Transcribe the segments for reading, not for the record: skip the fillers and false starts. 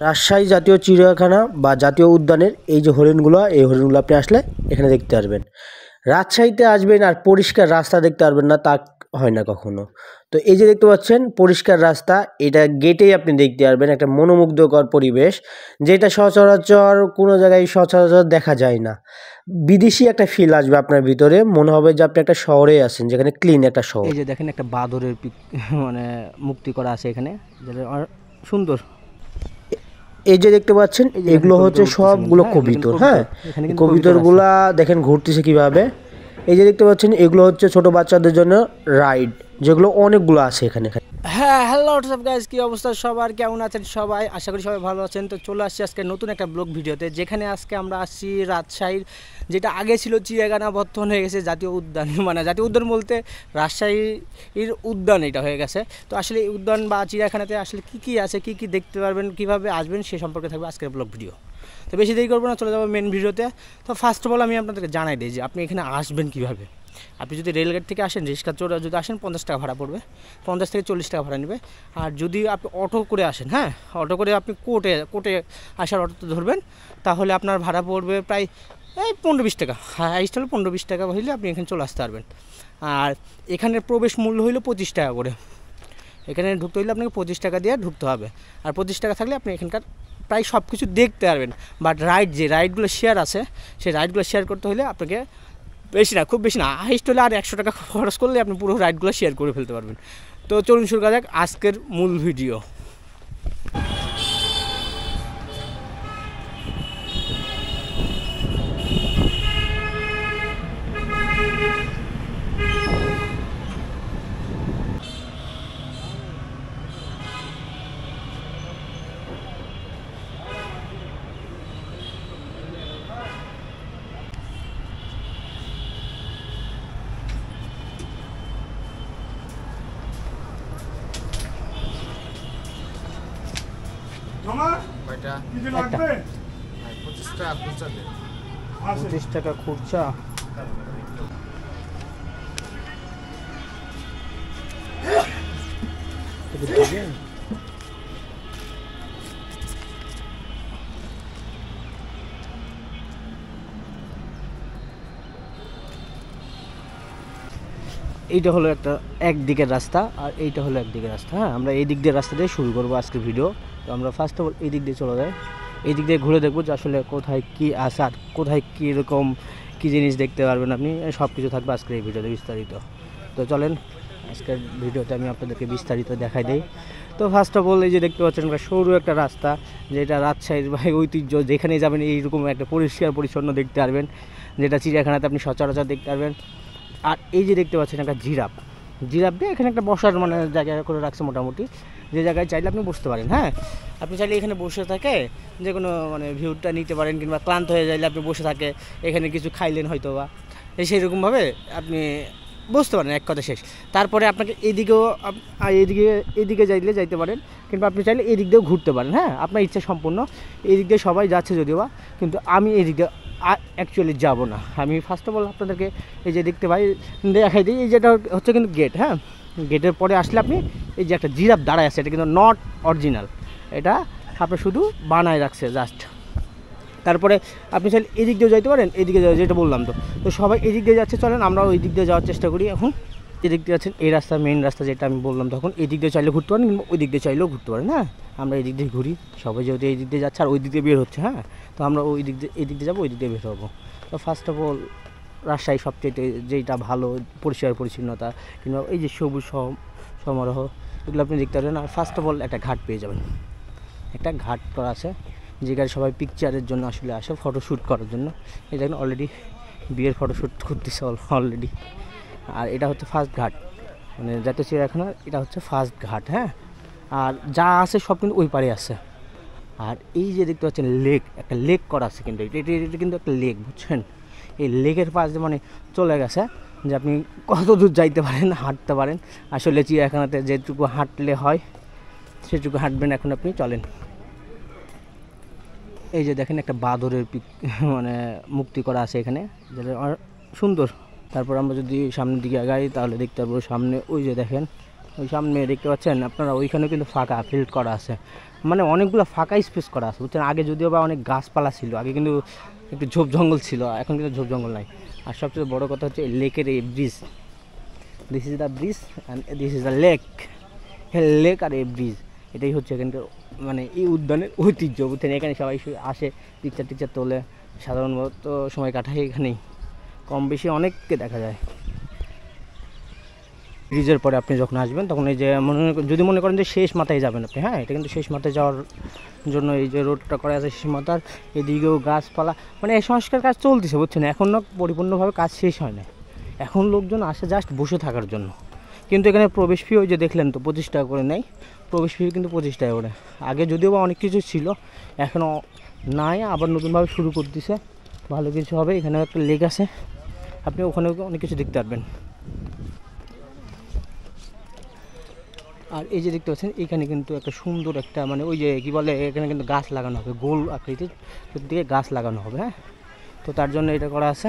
রাজশাহী জাতীয় চিড়িয়াখানা বা জাতীয় উদ্যানের এই যে হরিণগুলো, এই হরিণগুলো আপনি আসলে এখানে দেখতে পারবেন। রাজশাহীতে আসবেন আর পরিষ্কার রাস্তা দেখতে পারবেন না, তা হয় না কখনো। তো এই যে দেখতে পাচ্ছেন পরিষ্কার রাস্তা, এটা গেটেই আপনি দেখতে পারবেন একটা মনোমুগ্ধকর পরিবেশ, যেটা সচরাচর কোনো জায়গায় সচরাচর দেখা যায় না। বিদেশি একটা ফিল আসবে আপনার ভিতরে, মনে হবে যে আপনি একটা শহরে আছেন, যেখানে ক্লিন একটা শহর। এই যে দেখেন একটা বাদরের মানে মুক্তি করা আছে এখানে, যেটা সুন্দর। এই যে দেখতে পাচ্ছেন এগুলো হচ্ছে সবগুলো কবিতর। হ্যাঁ, কবিতরগুলা দেখেন ঘুরতেছে কিভাবে। এই যে দেখতে পাচ্ছেন এগুলো হচ্ছে ছোট বাচ্চাদের জন্য রাইড, যেগুলো অনেকগুলো আছে এখানে। হ্যাঁ, হ্যালো হোয়াটসঅ্যাপ গাইস, কি অবস্থা সবার, কেমন আছেন সবাই? আশা করি সবাই ভালো আছেন। তো চলে আসছি আজকে নতুন একটা ব্লগ ভিডিওতে, যেখানে আজকে আমরা আসছি রাজশাহীর, যেটা আগে ছিল চিড়িয়াখানা, বর্তমান হয়ে গেছে জাতীয় উদ্যান। মানে জাতীয় উদ্যান বলতে রাজশাহীর উদ্যান এটা হয়ে গেছে। তো আসলে এই উদ্যান বা চিড়িয়াখানাতে আসলে কী আছে, কী দেখতে পারবেন, কীভাবে আসবেন, সে সম্পর্কে থাকবে আজকের ব্লগ ভিডিও। তো বেশি দেরি করবো না, চলে যাবো মেন ভিডিওতে। তো ফার্স্ট অফ অল আমি আপনাদেরকে জানাই দিই যে আপনি এখানে আসবেন কীভাবে। আপনি যদি রেলগেট থেকে আসেন, রিক্সা চড়ে যদি আসেন 50 টাকা ভাড়া পড়বে, 50 থেকে 40 টাকা ভাড়া নেবে। আর যদি আপনি অটো করে আসেন, হ্যাঁ, অটো করে আপনি কোর্টে আসার অটো ধরবেন, তাহলে আপনার ভাড়া পড়বে প্রায় এই 15-20 টাকা। হাইস্ট হলে 15-20 টাকা হইলে আপনি এখানে চলে আসতে পারবেন। আর এখানের প্রবেশ মূল্য হইল 25 টাকা করে। এখানে ঢুকতে হইলে আপনাকে 25 টাকা দিয়ে ঢুকতে হবে। আর 25 টাকা থাকলে আপনি এখানকার প্রায় সব কিছু দেখতে পারবেন। বাট রাইডগুলো শেয়ার আছে, সেই রাইডগুলো শেয়ার করতে হলে আপনাকে বেশি না, খুব বেশি না, হাইস্ট হলে আর 100 টাকা খরচ করলে আপনি পুরো রাইডগুলো শেয়ার করে ফেলতে পারবেন। তো চলুন শুরু করা যাক আজকের মূল ভিডিও। কয়টা? 25 টাকা খুচরা দেন। 25 টাকা খুচরা। এইটা হলো একটা একদিকের রাস্তা, আর এইটা হলো একদিকের রাস্তা। হ্যাঁ, আমরা এই দিক দিয়ে রাস্তা দিয়ে শুরু করবো আজকের ভিডিও। তো আমরা ফার্স্ট অফ অল এই দিক দিয়ে চলে যাই, এই দিক দিয়ে ঘুরে দেখবো যে আসলে কোথায় কী আছে আর কোথায় কীরকম কী জিনিস দেখতে পারবেন আপনি। সব কিছু থাকবে আজকের এই ভিডিওতে বিস্তারিত। তো চলেন আজকের ভিডিওতে আমি আপনাদেরকে বিস্তারিত দেখাই দিই। তো ফার্স্ট অফ অল এই যে দেখতে পাচ্ছেন একটা সরু একটা রাস্তা, যেটা রাজশাহীর ভাই ঐতিহ্য, যেখানে যাবেন এইরকম একটা পরিষ্কার পরিচ্ছন্ন দেখতে পারবেন, যেটা চিড়িয়াখানাতে আপনি সচরাচর দেখতে পারবেন। আর এই যে দেখতে পাচ্ছেন একটা জিরাফ দিয়ে এখানে একটা বসার মানে জায়গা করে রাখছে মোটামুটি, যে জায়গায় চাইলে আপনি বসতে পারেন। হ্যাঁ, আপনি চাইলে এখানে বসে থাকে যে কোনো মানে ভিউটা নিতে পারেন, কিংবা ক্লান্ত হয়ে যাইলে আপনি বসে থাকে এখানে কিছু খাইলেন হয়তো বা, সেইরকমভাবে আপনি বুঝতে পারেন, এক কথা শেষ। তারপরে আপনাকে এদিকে যাইতে পারেন, কিংবা আপনি চাইলে এদিক দিয়েও ঘুরতে পারেন। হ্যাঁ, আপনার ইচ্ছা সম্পূর্ণ। এদিক দিয়ে সবাই যাচ্ছে যদিও বা, কিন্তু আমি এদিক দিয়ে অ্যাকচুয়ালি যাব না। আমি ফার্স্ট অফ অল আপনাদেরকে এই যে দেখাই দিই, এই যেটা হচ্ছে কিন্তু গেট। হ্যাঁ, গেটের পরে আসলে আপনি এই যে একটা জিরাফ দাঁড়ায় আছে, এটা কিন্তু নট অরিজিনাল, এটা আপনার শুধু বানায় রাখছে জাস্ট। তারপরে আপনি চাইলে এদিক দিয়ে যাইতে পারেন, এদিকে যেটা বললাম। তো সবাই এদিক দিয়ে যাচ্ছে, চলেন আমরা ওই দিক দিয়ে যাওয়ার চেষ্টা করি। এখন এদিক দিয়ে আছেন, এই রাস্তা মেইন রাস্তা যেটা আমি বললাম, তখন এই দিক দিয়ে চাইলে ঘুরতে পারেন, কিংবা ওই দিক দিয়ে চাইলেও ঘুরতে পারেন। হ্যাঁ, আমরা এই দিক দিয়ে ঘুরি, সবাই যেহেতু এই দিক দিয়ে যাচ্ছে আর ওই দিক দিয়ে বের হচ্ছে। হ্যাঁ, তো আমরা ওই দিক দিয়ে এই দিক দিয়ে যাবো, ওই দিক দিয়ে বের হবো। তো ফার্স্ট অফ অল রাজশাহী সবচেয়ে যেটা ভালো পরিষ্কার পরিচ্ছন্নতা, কিংবা এই যে সবুজ সমারোহ, এগুলো আপনি দেখতে পারেন। আর ফার্স্ট অফ অল একটা ঘাট পেয়ে যাবেন, একটা ঘাট করা আছে, যেখানে সবাই পিকচারের জন্য আসলে আসে, ফটোশ্যুট করার জন্য। এই দেখেন অলরেডি বিয়ের ফটোশ্যুট করতেছে অলরেডি। আর এটা হচ্ছে ফার্স্ট ঘাট, মানে জাতীয় চিড়িয়াখানার এটা হচ্ছে ফার্স্ট ঘাট। হ্যাঁ, আর যা আছে সব কিন্তু ওই পারে আছে। আর এই যে দেখতে পাচ্ছেন একটা লেক করা আছে, কিন্তু এটা কিন্তু একটা লেক, বুঝছেন? এই লেকের পাশ দিয়ে মানে চলে গেছে যে আপনি কত দূর যাইতে পারেন, হাঁটতে পারেন। আসলে চিড়িয়াখানাতে যেটুকু হাঁটলে হয় সেটুকু হাঁটবেন। এখন আপনি চলেন, এই যে দেখেন একটা বাদরের মানে মুক্তি করা আছে এখানে, যেটা সুন্দর। তারপর আমরা যদি সামনের দিকে আগাই তাহলে দেখতে পারবো সামনে ওই যে দেখেন, ওই সামনে দেখতে পাচ্ছেন আপনারা, ওইখানেও কিন্তু ফাঁকা ফিল্ড করা আছে। মানে অনেকগুলো ফাঁকা স্পেস করা আছে বুঝছেন। আগে যদিও বা অনেক গাছপালা ছিল, আগে কিন্তু একটু ঝোপ জঙ্গল ছিল, এখন কিন্তু ঝোপ জঙ্গল নাই। আর সবচেয়ে বড় কথা হচ্ছে এই লেকের এই bridge, this is the bridge and this is the lake. Lake আর এই ব্রিজ, এটাই হচ্ছে এখানকার মানে এই উদ্যানের ঐতিহ্য বুঝছেন। এখানে সবাই আসে, পিকচার টিকচার তোলে, সাধারণত সময় কাটায় এখানেই, কম বেশি অনেককে দেখা যায়। ব্রিজের পরে আপনি যখন আসবেন তখন এই যে যদি মনে করেন যে শেষ মাথায় যাবেন আপনি, হ্যাঁ এটা কিন্তু শেষ মাথায় যাওয়ার জন্য এই যে রোডটা করা আছে শেষ মাথার, এদিকেও গাছপালা, মানে এই সংস্কার কাজ চলতেছে বুঝছেন, এখনও পরিপূর্ণভাবে কাজ শেষ হয় না। এখন লোকজন আসে জাস্ট বসে থাকার জন্য। কিন্তু এখানে প্রবেশ ফি ওই যে দেখলেন তো 25 টাকা করে নেয়, প্রবেশ ফি কিন্তু 25 টাকা করে। আগে যদিও বা অনেক কিছু ছিল, এখনও নাই, আবার নতুনভাবে শুরু করতেছে, ভালো কিছু হবে। এখানেও একটা লেক আছে, আপনি ওখানেও অনেক কিছু দেখতে পারবেন। আর এই যে দেখতে পাচ্ছেন এখানে কিন্তু একটা সুন্দর একটা মানে ওই যে কী বলে, এখানে কিন্তু গাছ লাগানো হবে, গোল আকৃতির দিকে গাছ লাগানো হবে, হ্যাঁ তো তার জন্য এটা করা আছে।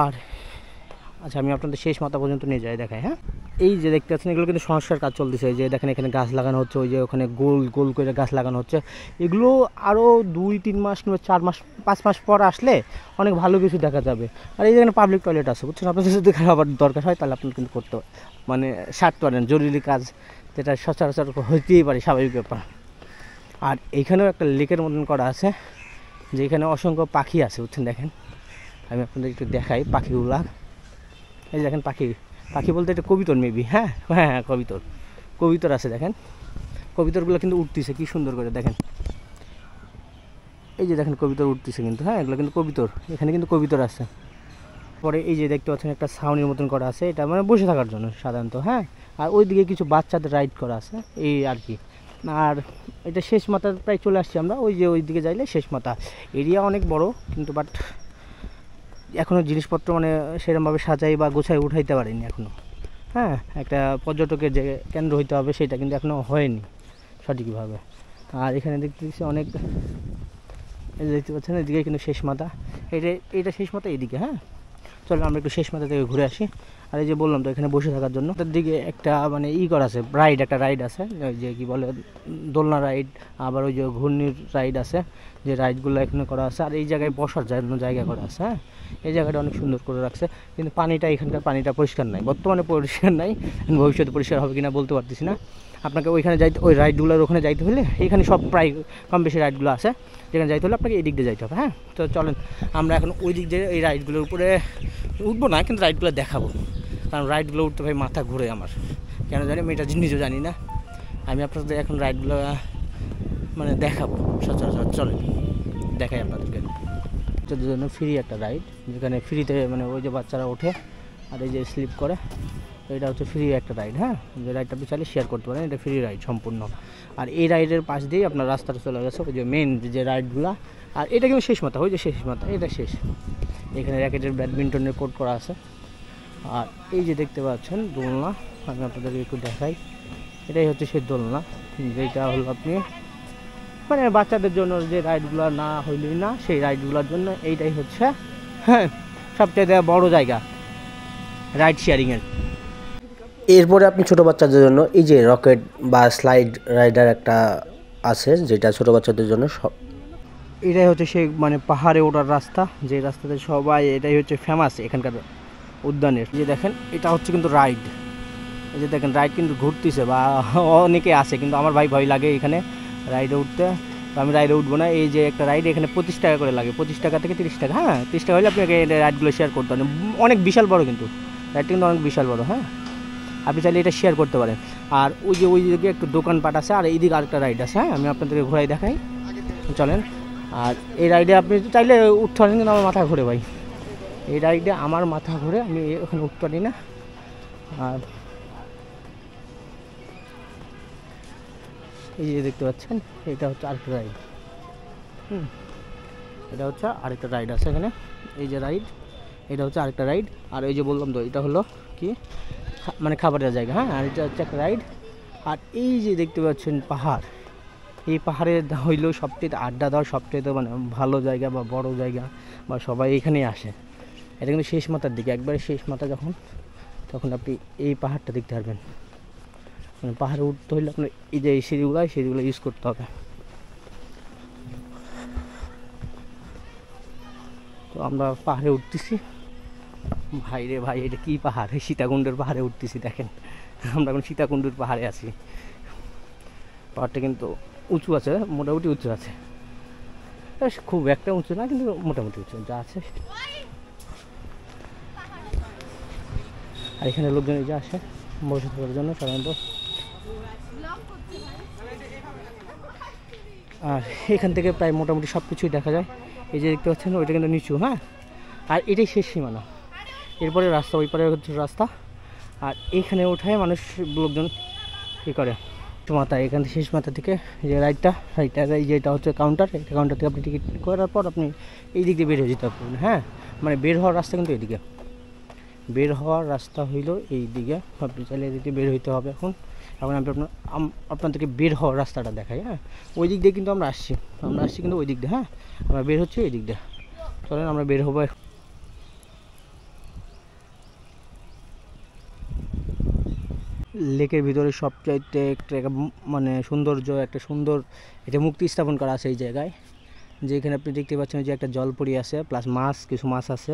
আর আচ্ছা আমি আপনাদের শেষ মাথা পর্যন্ত নিয়ে যাই দেখাই, হ্যাঁ এই যে দেখতে পাচ্ছেন এগুলো কিন্তু সংস্কার কাজ চলতেছে। এই যে দেখেন এখানে গাছ লাগানো হচ্ছে, ওই যে ওখানে গোল গোল করে গাছ লাগানো হচ্ছে। এগুলো আরও 2-3 মাস কিংবা 4 মাস 5 মাস পর আসলে অনেক ভালো কিছু দেখা যাবে। আর এই যেখানে পাবলিক টয়লেট আছে বুঝছেন, আপনাদের যদি আবার দরকার হয় তাহলে আপনি কিন্তু করতে মানে সারতে পারেন, জরুরি কাজ যেটা সচরাচর হইতেই পারে, স্বাভাবিক ব্যাপার। আর এইখানেও একটা লেকের মতন করা আছে, যেখানে অসংখ্য পাখি আছে বুঝছেন। দেখেন আমি আপনাদের একটু দেখাই পাখিগুলা, এই দেখেন পাখি, পাখি বলতে এটা কবিতর মেবি, হ্যাঁ হ্যাঁ হ্যাঁ কবিতর আছে। দেখেন কবিতরগুলো কিন্তু উঠতেছে কি সুন্দর করে, দেখেন এই যে দেখেন কবিতর উঠতেছে কিন্তু, হ্যাঁ এগুলো কিন্তু কবিতর, এখানে কিন্তু কবিতর আছে। পরে এই যে দেখতে পাচ্ছেন একটা ছাউনির মতন করা আছে, এটা মানে বসে থাকার জন্য সাধারণত, হ্যাঁ আর ওইদিকে কিছু বাচ্চাদের রাইড করা আছে এই আর কি। আর এটা শেষ মাথার প্রায় চলে আসছি আমরা, ওই যে ওই দিকে যাইলে শেষ মাথা। এরিয়া অনেক বড় কিন্তু বাট এখনও জিনিসপত্র মানে সেরকমভাবে সাজাই বা গোছায় উঠাইতে পারিনি এখনও, হ্যাঁ একটা পর্যটকের যে কেন্দ্র হইতে হবে সেটা কিন্তু এখনও হয়নি সঠিকভাবে। আর এখানে দেখতেছি অনেক, এই দেখতে পাচ্ছেন এদিকে কিন্তু শেষ মাথা, এটা শেষ মাথা এইদিকে, হ্যাঁ চলো আমরা একটু শেষ মাথা থেকে ঘুরে আসি। আর এই যে বললাম তো এখানে বসে থাকার জন্য তার দিকে একটা মানে করা আছে একটা রাইড আছে, ওই যে কী বলে দোলনা রাইড, আবার ওই যে ঘূর্ণির রাইড আছে, যে রাইডগুলো এখানে করা আছে। আর এই জায়গায় বসার জন্য জায়গা করা আছে, হ্যাঁ এই জায়গাটা অনেক সুন্দর করে রাখছে। কিন্তু পানিটা এখানকার পানিটা পরিষ্কার নাই, বর্তমানে পরিষ্কার নাই, ভবিষ্যতে পরিষ্কার হবে কিনা বলতে পারতেছি না। আপনাকে ওইখানে যাইতে, ওই রাইডগুলোর ওখানে যাইতে হলে এখানে সব প্রায় কম বেশি রাইডগুলো আছে, যেখানে যাইতে হলে আপনাকে এই দিক দিয়ে যাইতে হবে, হ্যাঁ তো চলেন আমরা এখন ওই দিক দিয়ে এই রাইডগুলোর উপরে উঠবো না, কিন্তু রাইডগুলো দেখাবো। কারণ রাইডগুলো উঠতে ভাই মাথা ঘুরে আমার, কেন জানি আমি এটা নিজেও জানি না। আমি আপনাদের এখন রাইডগুলো মানে দেখাবো সচরাচর, চলেন দেখাই আপনাদেরকে। বাচ্চাদের জন্য ফ্রি একটা রাইড, যেখানে ফ্রিতে মানে ওই যে বাচ্চারা ওঠে আর এই যে স্লিপ করে, এটা হচ্ছে ফ্রি একটা রাইড, হ্যাঁ যে রাইডটা আপনি চাইলে শেয়ার করতে পারেন, এটা ফ্রি রাইড সম্পূর্ণ। আর এই রাইডের পাশ দিয়েই আপনার রাস্তাটা চলে গেছে ওই যে মেন যে রাইডগুলো। আর এটা কিন্তু শেষ মাথা, ওই যে শেষ মাথা, এটা শেষ। এখানে র্যাকেটের ব্যাডমিন্টনের কোর্ট করা আছে। আর এই যে দেখতে পাচ্ছেন দোলনা, আমি আপনাদেরকে একটু দেখাই, এটাই হচ্ছে সেই দোলনা, যেটা হলো আপনি মানে বাচ্চাদের জন্য যে রাইডগুলো না হইলেই না, সেই রাইডগুলোর জন্য এইটাই হচ্ছে হ্যাঁ সবচেয়ে বড় জায়গা রাইড শেয়ারিংয়ের। এরপরে আপনি ছোটো বাচ্চাদের জন্য এই যে রকেট বা স্লাইড রাইডার একটা আছে, যেটা ছোটো বাচ্চাদের জন্য সব। এটাই হচ্ছে সেই মানে পাহাড়ে ওঠার রাস্তা, যে রাস্তাতে সবাই, এটাই হচ্ছে ফেমাস এখানকার উদ্যানের। যে দেখেন এটা হচ্ছে কিন্তু রাইড, এই যে দেখেন রাইড কিন্তু ঘুরতেছে বা অনেকে আসে, কিন্তু আমার ভাই ভয় লাগে এখানে রাইডে উঠতে, তো আমি রাইডে উঠবো না। এই যে একটা রাইড এখানে 25 টাকা করে লাগে, 25 টাকা থেকে 30 টাকা, হ্যাঁ 30 টাকা হলে আপনাকে রাইডগুলো শেয়ার করতে পারেন। অনেক বিশাল বড় কিন্তু রাইডটা কিন্তু অনেক বিশাল বড়, হ্যাঁ আপনি চাইলে এটা শেয়ার করতে পারেন। আর ওই দিকে একটু দোকানপাট আছে, আর এইদিকে আরেকটা রাইড আছে, হ্যাঁ আমি আপনাদেরকে ঘোরাই দেখাই, চলেন। আর এই রাইডে আপনি চাইলে উঠতে পারেন, কিন্তু আমার মাথা ঘুরে ভাই, এই রাইডে আমার মাথা ঘুরে, আমি ওখানে উঠতে পারি না। আর এই যে দেখতে পাচ্ছেন এটা হচ্ছে আরেকটা রাইড, এটা হচ্ছে আরেকটা রাইড আছে এখানে, এই যে রাইড, এটা হচ্ছে আরেকটা রাইড। আর এই যে বললাম তো এটা হলো কি মানে খাবারের জায়গা, হ্যাঁ আর এটা হচ্ছে একটা রাইড। আর এই যে দেখতে পাচ্ছেন পাহাড়, এই পাহাড়ে হইলেও সবচেয়ে আড্ডা দেওয়ার সবচেয়ে মানে ভালো জায়গা বা বড় জায়গা, বা সবাই এখানেই আসে। এটা কিন্তু শেষ মাথার দিকে, একবারে শেষ মাথা যখন, তখন আপনি এই পাহাড়টা দেখতে পারবেন। মানে পাহাড়ে উঠতে হলে আপনার এই যে এই সিঁড়িগুলো ইউজ করতে হবে। তো আমরা পাহাড়ে উঠতেছি, ভাই রে ভাই, এটা কী পাহাড়? সীতাকুণ্ডের পাহাড়ে উঠতেছি। দেখেন আমরা এখন সীতাকুণ্ডের পাহাড়ে আছি। পাহাড়টা কিন্তু উঁচু আছে, মোটামুটি উঁচু আছে, খুব একটা উঁচু না কিন্তু মোটামুটি উঁচু যা আছে। আর এখানে লোকজন এই যে আসে বসে থাকার জন্য সাধারণত। আর এখান থেকে প্রায় মোটামুটি সব কিছুই দেখা যায়। এই যে দেখতে পাচ্ছেন ওইটা কিন্তু নিচু, হ্যাঁ, আর এটাই শেষ সীমানা। এরপরে রাস্তা, ওই পারে হচ্ছে রাস্তা। আর এইখানে ওঠায় মানুষ লোকজন কী করে মাথা, এখান থেকে শেষ মাথা থেকে যে রাইটটা এই যে এটা হচ্ছে কাউন্টার, এই কাউন্টার থেকে আপনি টিকিট করার পর আপনি এই দিক দিয়ে বের হয়ে যেতে পারবেন। হ্যাঁ, মানে বের হওয়ার রাস্তা কিন্তু এইদিকে, বের হওয়ার রাস্তা হইল এই দিকে। আপনি চাইলে এদিকে বের হইতে হবে। এখন আমি আপনাদেরকে বের হওয়ার রাস্তাটা দেখাই। হ্যাঁ, ওই দিক দিয়ে কিন্তু আমরা আসছি কিন্তু ওই দিক দিয়ে। হ্যাঁ, আমরা বের হচ্ছি এই দিক দিয়ে। চলেন আমরা বের হবো। লেকের ভিতরে সবচাইতে একটা মানে সৌন্দর্য, একটা সুন্দর এটা মুক্তি স্থাপন করা আছে এই জায়গায়। যেখানে আপনি দেখতে পাচ্ছেন যে একটা জলপরি আছে, প্লাস কিছু মাছ আছে,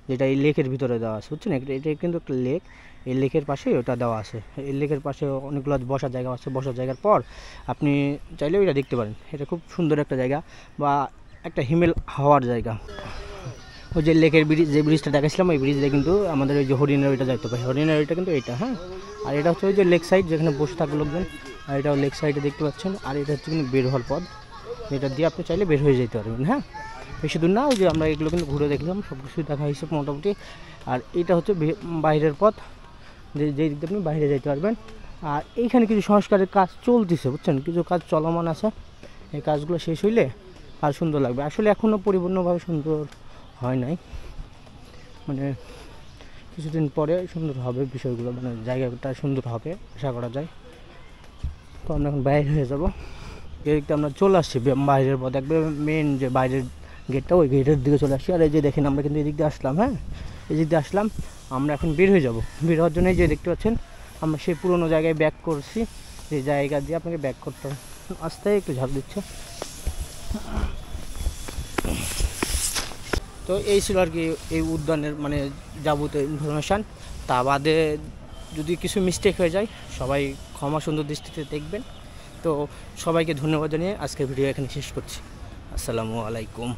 যেটা এই লেকের ভিতরে দেওয়া আছে, বুঝছেন? এটা কিন্তু একটা লেক, এই লেকের পাশে ওটা দেওয়া আছে। এই লেকের পাশে অনেকগুলো বসার জায়গা আছে। বসার জায়গার পর আপনি চাইলে ওইটা দেখতে পারেন। এটা খুব সুন্দর একটা জায়গা বা একটা হিমেল হাওয়ার জায়গা। ওই যে লেকের ব্রিজ, যে ব্রিজটা দেখাচ্ছিলাম, ওই ব্রিজে কিন্তু আমাদের ওই যে হরিণের ওইটা যাইতে পারে। হরিণের ওইটা কিন্তু এইটা। হ্যাঁ, আর এটা হচ্ছে ওই যে লেক সাইড, যেখানে বসে থাকবে লোকজন। আর এটাও লেক সাইডে দেখতে পাচ্ছেন। আর এটা হচ্ছে কিন্তু বের হওয়ার পথ, এটা দিয়ে আপনি চাইলে বের হয়ে যেতে পারবেন। হ্যাঁ, বেশি দূর না, ওই যে আমরা এগুলো কিন্তু ঘুরে দেখলাম, সব কিছুই দেখা হয়েছে মোটামুটি। আর এইটা হচ্ছে বাইরের পথ, যেই দিক দিয়ে আপনি বাইরে যেতে পারবেন। আর এইখানে কিছু সংস্কারের কাজ চলতেছে, বুঝছেন? কিছু কাজ চলমান আছে। এই কাজগুলো শেষ হইলে আর সুন্দর লাগবে। আসলে এখনও পরিপূর্ণভাবে সুন্দর হয় নাই, মানে কিছুদিন পরে সুন্দর হবে বিষয়গুলো, মানে জায়গাটা সুন্দর হবে আশা করা যায়। তো আমরা এখন বাইরে হয়ে যাবো। এদিকটা আমরা চলে আসছি বাইরের পথ, একবার মেন যে বাইরের গেটটা, ওই গেটের দিকে চলে আসছি। আর এই যে দেখেন আমরা কিন্তু এদিক দিয়ে আসলাম। হ্যাঁ, এই দিক দিয়ে আসলাম। আমরা এখন বের হয়ে যাব। বের হওয়ার জন্য এই যে দেখতে পাচ্ছেন আমরা সেই পুরোনো জায়গায় ব্যাক করছি, যে জায়গা দিয়ে আপনাকে ব্যাক করতে হবে। আস্তে একটু ঝাঁপ দিচ্ছে। তো এই ছিল আর কি এই উদ্যানের মানে যাবতীয় ইনফরমেশান। তা বাদে যদি কিছু মিস্টেক হয়ে যায় সবাই ক্ষমা সুন্দর দৃষ্টিতে দেখবেন। তো সবাইকে ধন্যবাদ জানিয়ে আজকের ভিডিও এখানে শেষ করছি। আসসালামু আলাইকুম।